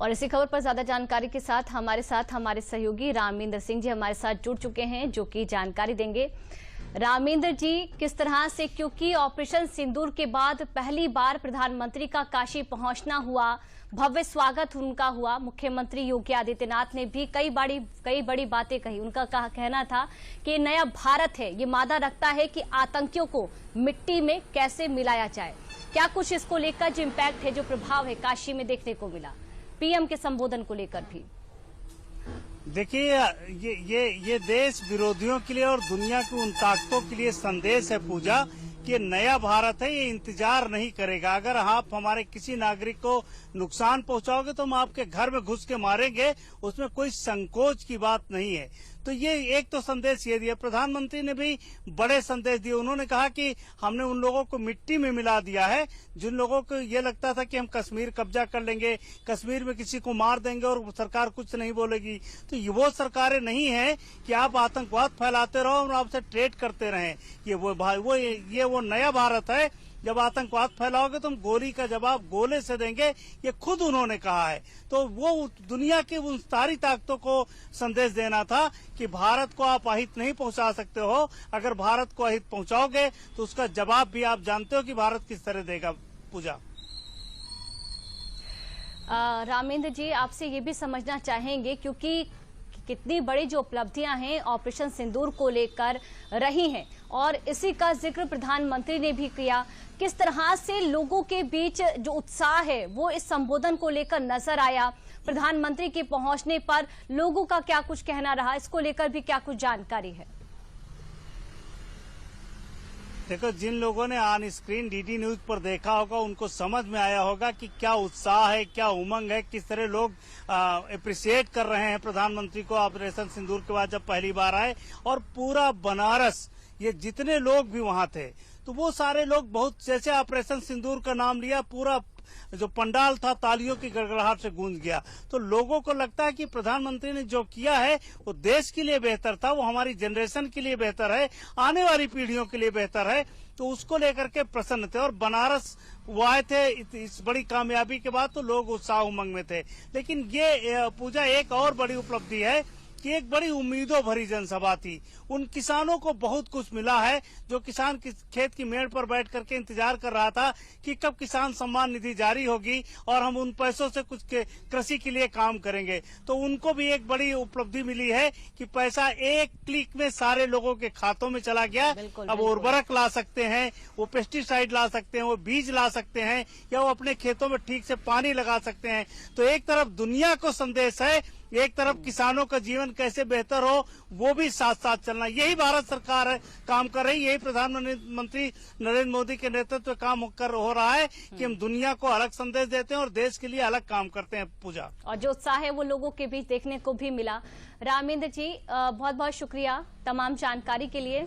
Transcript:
और इसी खबर पर ज्यादा जानकारी के साथ हमारे सहयोगी रामेंद्र सिंह जी हमारे साथ जुड़ चुके हैं, जो कि जानकारी देंगे। रामेंद्र जी, किस तरह से, क्योंकि ऑपरेशन सिंदूर के बाद पहली बार प्रधानमंत्री का काशी पहुंचना हुआ, भव्य स्वागत उनका हुआ। मुख्यमंत्री योगी आदित्यनाथ ने भी कई बड़ी बातें कही। उनका कहना था कि नया भारत है, ये मादा रखता है कि आतंकियों को मिट्टी में कैसे मिलाया जाए। क्या कुछ इसको लेकर जो इम्पैक्ट है, जो प्रभाव है, काशी में देखने को मिला पीएम के संबोधन को लेकर भी? देखिए, ये देश विरोधियों के लिए और दुनिया की उन ताकतों के लिए संदेश है पूजा कि नया भारत है, ये इंतजार नहीं करेगा। अगर आप हमारे किसी नागरिक को नुकसान पहुंचाओगे तो हम आपके घर में घुस के मारेंगे, उसमें कोई संकोच की बात नहीं है। तो ये एक तो संदेश ये दिया। प्रधानमंत्री ने भी बड़े संदेश दिए। उन्होंने कहा कि हमने उन लोगों को मिट्टी में मिला दिया है जिन लोगों को ये लगता था कि हम कश्मीर कब्जा कर लेंगे, कश्मीर में किसी को मार देंगे और सरकार कुछ नहीं बोलेगी। तो ये वो सरकारें नहीं है कि आप आतंकवाद फैलाते रहो और आपसे ट्रेड करते रहें। ये वो नया भारत है। जब आतंकवाद फैलाओगे तो हम गोली का जवाब गोले से देंगे, ये खुद उन्होंने कहा है। तो वो दुनिया की उन सारी ताकतों को संदेश देना था कि भारत को आप अहित नहीं पहुंचा सकते हो। अगर भारत को अहित पहुंचाओगे तो उसका जवाब भी आप जानते हो कि भारत किस तरह देगा। पूजा, रामेंद्र जी, आपसे ये भी समझना चाहेंगे, क्योंकि कितनी बड़ी जो उपलब्धियां हैं ऑपरेशन सिंदूर को लेकर रही हैं और इसी का जिक्र प्रधानमंत्री ने भी किया। किस तरह से लोगों के बीच जो उत्साह है वो इस संबोधन को लेकर नजर आया? प्रधानमंत्री के पहुंचने पर लोगों का क्या कुछ कहना रहा, इसको लेकर भी क्या कुछ जानकारी है? देखो, जिन लोगों ने ऑन स्क्रीन डीडी न्यूज पर देखा होगा उनको समझ में आया होगा कि क्या उत्साह है, क्या उमंग है, किस तरह लोग अप्रिशिएट कर रहे हैं प्रधानमंत्री को ऑपरेशन सिंदूर के बाद जब पहली बार आए। और पूरा बनारस, ये जितने लोग भी वहां थे तो वो सारे लोग बहुत, जैसे ऑपरेशन सिंदूर का नाम लिया, पूरा जो पंडाल था तालियों की गड़गड़ाहट से गूंज गया। तो लोगों को लगता है कि प्रधानमंत्री ने जो किया है वो देश के लिए बेहतर था, वो हमारी जनरेशन के लिए बेहतर है, आने वाली पीढ़ियों के लिए बेहतर है। तो उसको लेकर के प्रसन्न थे और बनारस वो आए थे इस बड़ी कामयाबी के बाद, तो लोग उत्साह उमंग में थे। लेकिन ये पूजा एक और बड़ी उपलब्धि है कि एक बड़ी उम्मीदों भरी जनसभा थी। उन किसानों को बहुत कुछ मिला है जो किसान खेत की मेड़ पर बैठ करके इंतजार कर रहा था कि कब किसान सम्मान निधि जारी होगी और हम उन पैसों से कुछ कृषि के लिए काम करेंगे। तो उनको भी एक बड़ी उपलब्धि मिली है कि पैसा एक क्लिक में सारे लोगों के खातों में चला गया। अब उर्वरक ला सकते हैं, वो पेस्टिसाइड ला सकते हैं, वो बीज ला सकते हैं, या वो अपने खेतों में ठीक से पानी लगा सकते हैं। तो एक तरफ दुनिया को संदेश है, एक तरफ किसानों का जीवन कैसे बेहतर हो वो भी साथ साथ चलना। यही भारत सरकार है, काम कर रही, यही प्रधानमंत्री नरेंद्र मोदी के नेतृत्व में काम हो रहा है कि हम दुनिया को अलग संदेश देते हैं और देश के लिए अलग काम करते हैं। पूजा, और जो उत्साह है वो लोगों के बीच देखने को भी मिला। रामेंद्र जी, बहुत बहुत शुक्रिया तमाम जानकारी के लिए।